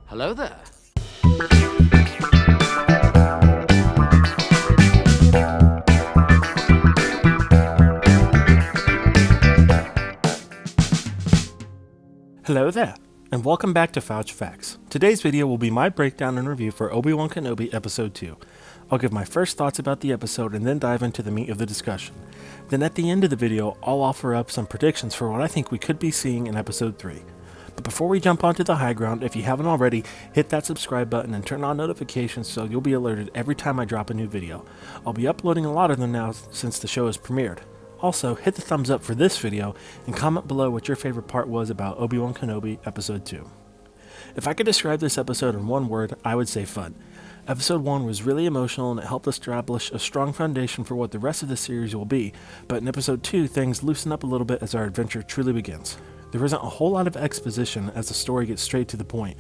Hello there. Hello there, and welcome back to Fouch Facts. Today's video will be my breakdown and review for Obi-Wan Kenobi Episode 2. I'll give my first thoughts about the episode and then dive into the meat of the discussion. Then at the end of the video, I'll offer up some predictions for what I think we could be seeing in Episode 3. But before we jump onto the high ground, if you haven't already, hit that subscribe button and turn on notifications so you'll be alerted every time I drop a new video. I'll be uploading a lot of them now since the show has premiered. Also, hit the thumbs up for this video and comment below what your favorite part was about Obi-Wan Kenobi Episode 2. If I could describe this episode in one word, I would say fun. Episode 1 was really emotional and it helped establish a strong foundation for what the rest of the series will be, but in Episode 2 things loosen up a little bit as our adventure truly begins. There isn't a whole lot of exposition as the story gets straight to the point.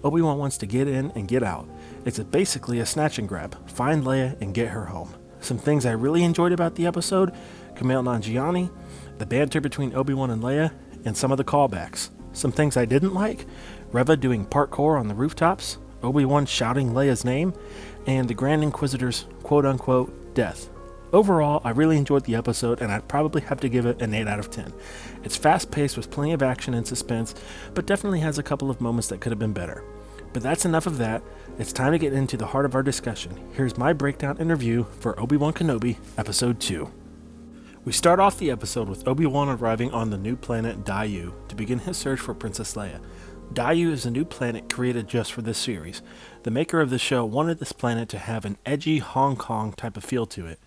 Obi-Wan wants to get in and get out. It's basically a snatch and grab, find Leia and get her home. Some things I really enjoyed about the episode: Kumail Nanjiani, the banter between Obi-Wan and Leia, and some of the callbacks. Some things I didn't like: Reva doing parkour on the rooftops, Obi-Wan shouting Leia's name, and the Grand Inquisitor's quote-unquote death. Overall, I really enjoyed the episode and I'd probably have to give it an 8 out of 10. It's fast-paced with plenty of action and suspense, but definitely has a couple of moments that could have been better. But that's enough of that. It's time to get into the heart of our discussion. Here's my breakdown and review for Obi-Wan Kenobi Episode 2. We start off the episode with Obi-Wan arriving on the new planet Daiyu to begin his search for Princess Leia. Daiyu is a new planet created just for this series. The maker of the show wanted this planet to have an edgy Hong Kong type of feel to it.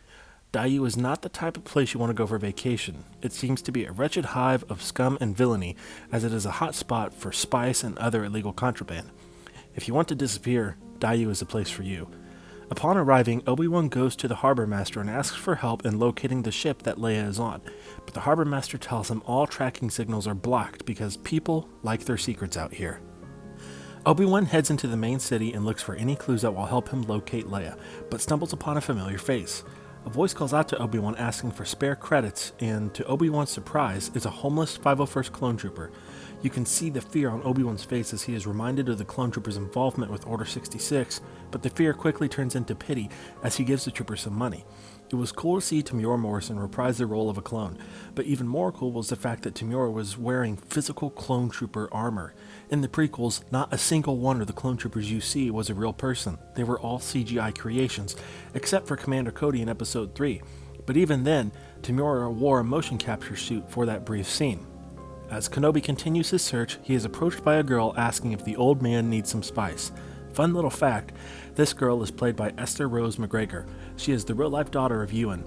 Daiyu is not the type of place you want to go for vacation. It seems to be a wretched hive of scum and villainy, as it is a hot spot for spice and other illegal contraband. If you want to disappear, Daiyu is the place for you. Upon arriving, Obi-Wan goes to the harbor master and asks for help in locating the ship that Leia is on, but the harbor master tells him all tracking signals are blocked because people like their secrets out here. Obi-Wan heads into the main city and looks for any clues that will help him locate Leia, but stumbles upon a familiar face. A voice calls out to Obi-Wan asking for spare credits, and to Obi-Wan's surprise, it's a homeless 501st clone trooper. You can see the fear on Obi-Wan's face as he is reminded of the clone trooper's involvement with Order 66, but the fear quickly turns into pity as he gives the trooper some money. It was cool to see Temuera Morrison reprise the role of a clone, but even more cool was the fact that Temuera was wearing physical clone trooper armor. In the prequels, not a single one of the clone troopers you see was a real person. They were all CGI creations, except for Commander Cody in Episode 3. But even then, Temuera wore a motion capture suit for that brief scene. As Kenobi continues his search, he is approached by a girl asking if the old man needs some spice. Fun little fact, this girl is played by Esther Rose McGregor. She is the real-life daughter of Ewan.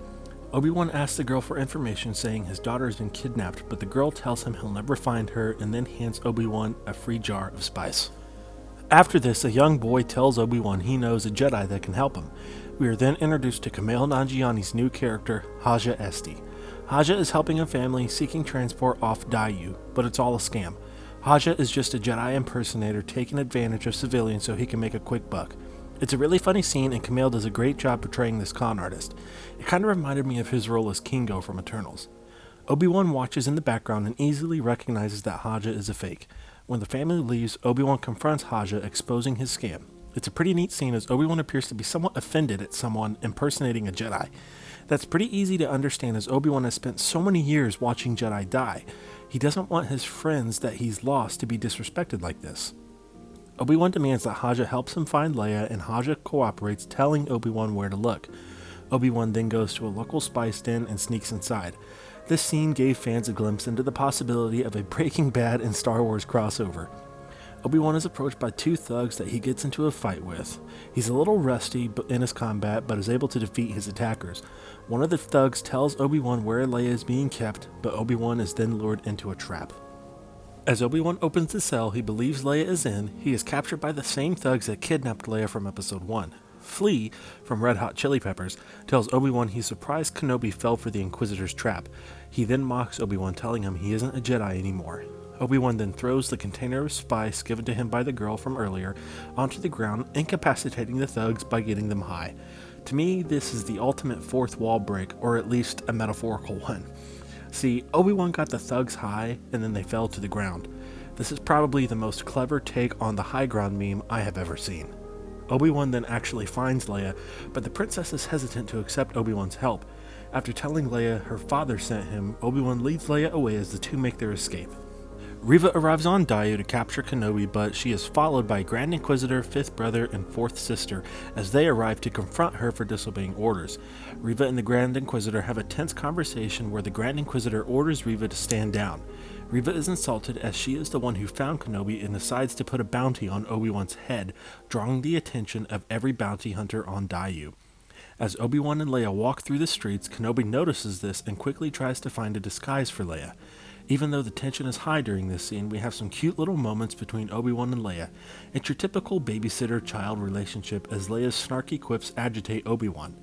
Obi-Wan asks the girl for information, saying his daughter has been kidnapped, but the girl tells him he'll never find her and then hands Obi-Wan a free jar of spice. After this, a young boy tells Obi-Wan he knows a Jedi that can help him. We are then introduced to Kumail Nanjiani's new character, Haja Esti. Haja is helping a family seeking transport off Daiyu, but it's all a scam. Haja is just a Jedi impersonator taking advantage of civilians so he can make a quick buck. It's a really funny scene and Kumail does a great job portraying this con artist. It kind of reminded me of his role as Kingo from Eternals. Obi-Wan watches in the background and easily recognizes that Haja is a fake. When the family leaves, Obi-Wan confronts Haja, exposing his scam. It's a pretty neat scene as Obi-Wan appears to be somewhat offended at someone impersonating a Jedi. That's pretty easy to understand as Obi-Wan has spent so many years watching Jedi die. He doesn't want his friends that he's lost to be disrespected like this. Obi-Wan demands that Haja helps him find Leia, and Haja cooperates, telling Obi-Wan where to look. Obi-Wan then goes to a local spice den and sneaks inside. This scene gave fans a glimpse into the possibility of a Breaking Bad and Star Wars crossover. Obi-Wan is approached by two thugs that he gets into a fight with. He's a little rusty in his combat, but is able to defeat his attackers. One of the thugs tells Obi-Wan where Leia is being kept, but Obi-Wan is then lured into a trap. As Obi-Wan opens the cell he believes Leia is in, he is captured by the same thugs that kidnapped Leia from Episode 1. Flea, from Red Hot Chili Peppers, tells Obi-Wan he's surprised Kenobi fell for the Inquisitor's trap. He then mocks Obi-Wan, telling him he isn't a Jedi anymore. Obi-Wan then throws the container of spice given to him by the girl from earlier onto the ground, incapacitating the thugs by getting them high. To me, this is the ultimate fourth wall break, or at least a metaphorical one. See, Obi-Wan got the thugs high, and then they fell to the ground. This is probably the most clever take on the high ground meme I have ever seen. Obi-Wan then actually finds Leia, but the princess is hesitant to accept Obi-Wan's help. After telling Leia her father sent him, Obi-Wan leads Leia away as the two make their escape. Reva arrives on Daiyu to capture Kenobi, but she is followed by Grand Inquisitor, Fifth Brother, and Fourth Sister as they arrive to confront her for disobeying orders. Reva and the Grand Inquisitor have a tense conversation where the Grand Inquisitor orders Reva to stand down. Reva is insulted as she is the one who found Kenobi and decides to put a bounty on Obi-Wan's head, drawing the attention of every bounty hunter on Daiyu. As Obi-Wan and Leia walk through the streets, Kenobi notices this and quickly tries to find a disguise for Leia. Even though the tension is high during this scene, we have some cute little moments between Obi-Wan and Leia. It's your typical babysitter-child relationship as Leia's snarky quips agitate Obi-Wan.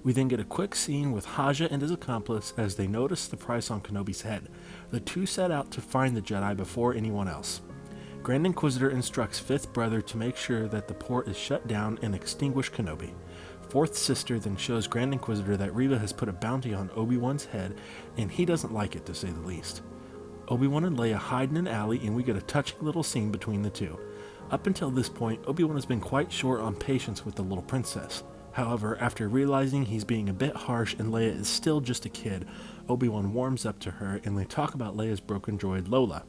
We then get a quick scene with Haja and his accomplice as they notice the price on Kenobi's head. The two set out to find the Jedi before anyone else. Grand Inquisitor instructs Fifth Brother to make sure that the port is shut down and extinguish Kenobi. Fourth Sister then shows Grand Inquisitor that Reva has put a bounty on Obi-Wan's head, and he doesn't like it, to say the least. Obi-Wan and Leia hide in an alley, and we get a touching little scene between the two. Up until this point, Obi-Wan has been quite short on patience with the little princess. However, after realizing he's being a bit harsh and Leia is still just a kid, Obi-Wan warms up to her, and they talk about Leia's broken droid Lola.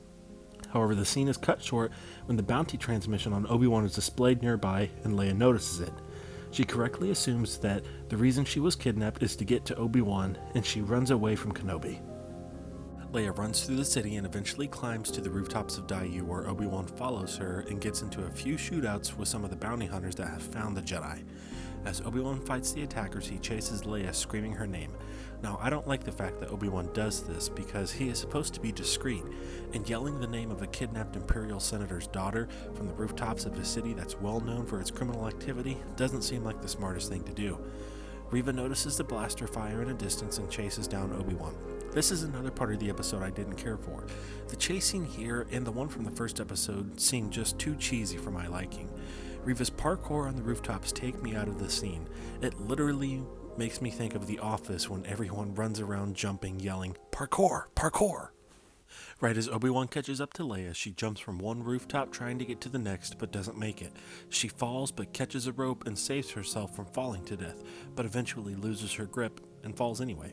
However, the scene is cut short when the bounty transmission on Obi-Wan is displayed nearby, and Leia notices it. She correctly assumes that the reason she was kidnapped is to get to Obi-Wan, and she runs away from Kenobi. Leia runs through the city and eventually climbs to the rooftops of Daiyu, where Obi-Wan follows her and gets into a few shootouts with some of the bounty hunters that have found the Jedi. As Obi-Wan fights the attackers, he chases Leia, screaming her name. Now, I don't like the fact that Obi-Wan does this because he is supposed to be discreet, and yelling the name of a kidnapped Imperial Senator's daughter from the rooftops of a city that's well known for its criminal activity doesn't seem like the smartest thing to do. Reva notices the blaster fire in a distance and chases down Obi-Wan. This is another part of the episode I didn't care for. The chase scene here and the one from the first episode seemed just too cheesy for my liking. Reva's parkour on the rooftops take me out of the scene. It literally makes me think of The Office when everyone runs around jumping, yelling, "Parkour! Parkour!" Right as Obi-Wan catches up to Leia, she jumps from one rooftop trying to get to the next, but doesn't make it. She falls but catches a rope and saves herself from falling to death, but eventually loses her grip and falls anyway.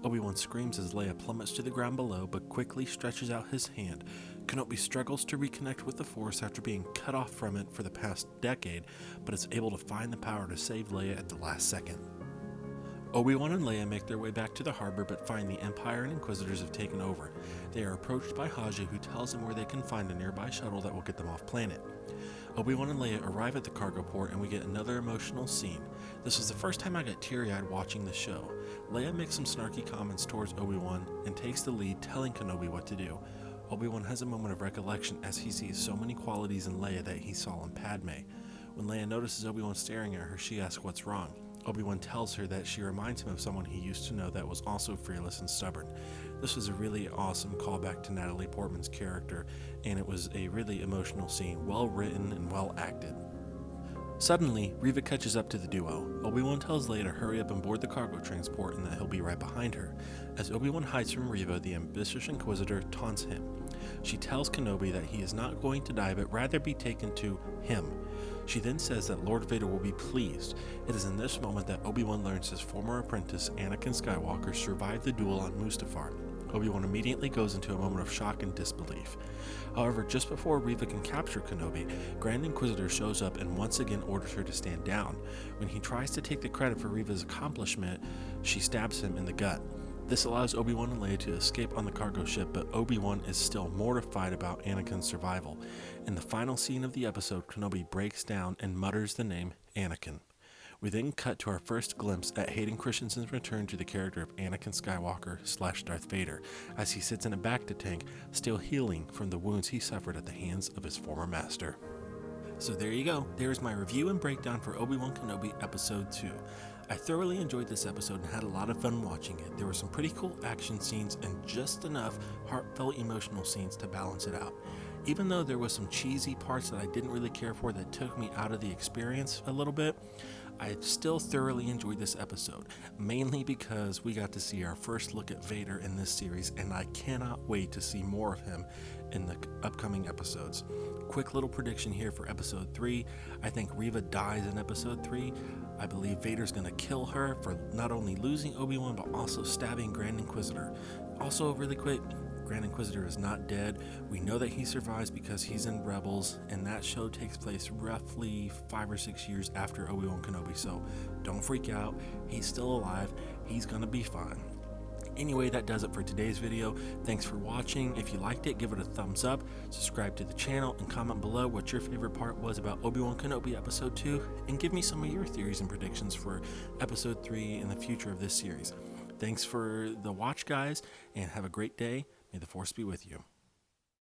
Obi-Wan screams as Leia plummets to the ground below, but quickly stretches out his hand. Kenobi struggles to reconnect with the Force after being cut off from it for the past decade, but is able to find the power to save Leia at the last second. Obi-Wan and Leia make their way back to the harbor, but find the Empire and Inquisitors have taken over. They are approached by Haja, who tells them where they can find a nearby shuttle that will get them off planet. Obi-Wan and Leia arrive at the cargo port, and we get another emotional scene. This was the first time I got teary-eyed watching the show. Leia makes some snarky comments towards Obi-Wan and takes the lead, telling Kenobi what to do. Obi-Wan has a moment of recollection as he sees so many qualities in Leia that he saw in Padme. When Leia notices Obi-Wan staring at her, she asks what's wrong. Obi-Wan tells her that she reminds him of someone he used to know that was also fearless and stubborn. This was a really awesome callback to Natalie Portman's character, and it was a really emotional scene, well written and well acted. Suddenly, Reva catches up to the duo. Obi-Wan tells Leia to hurry up and board the cargo transport and that he'll be right behind her. As Obi-Wan hides from Reva, the ambitious Inquisitor taunts him. She tells Kenobi that he is not going to die, but rather be taken to him. She then says that Lord Vader will be pleased. It is in this moment that Obi-Wan learns his former apprentice, Anakin Skywalker, survived the duel on Mustafar. Obi-Wan immediately goes into a moment of shock and disbelief. However, just before Reva can capture Kenobi, Grand Inquisitor shows up and once again orders her to stand down. When he tries to take the credit for Reva's accomplishment, she stabs him in the gut. This allows Obi-Wan and Leia to escape on the cargo ship, but Obi-Wan is still mortified about Anakin's survival. In the final scene of the episode, Kenobi breaks down and mutters the name Anakin. We then cut to our first glimpse at Hayden Christensen's return to the character of Anakin Skywalker / Darth Vader, as he sits in a Bacta tank, still healing from the wounds he suffered at the hands of his former master. So there you go, there's my review and breakdown for Obi-Wan Kenobi Episode 2. I thoroughly enjoyed this episode and had a lot of fun watching it. There were some pretty cool action scenes and just enough heartfelt emotional scenes to balance it out. Even though there was some cheesy parts that I didn't really care for that took me out of the experience a little bit, I still thoroughly enjoyed this episode, mainly because we got to see our first look at Vader in this series, and I cannot wait to see more of him in the upcoming episodes. Quick little prediction here for episode 3. I think Reva dies in episode 3. I believe Vader's gonna kill her for not only losing Obi-Wan, but also stabbing Grand Inquisitor. Also, really quick, Grand Inquisitor is not dead. We know that he survives because he's in Rebels, and that show takes place roughly 5 or 6 years after Obi-Wan Kenobi, so don't freak out. He's still alive. He's gonna be fine. Anyway, that does it for today's video. Thanks for watching. If you liked it, give it a thumbs up, subscribe to the channel, and comment below what your favorite part was about Obi-Wan Kenobi Episode 2, and give me some of your theories and predictions for Episode 3 and the future of this series. Thanks for the watch, guys, and have a great day. May the Force be with you.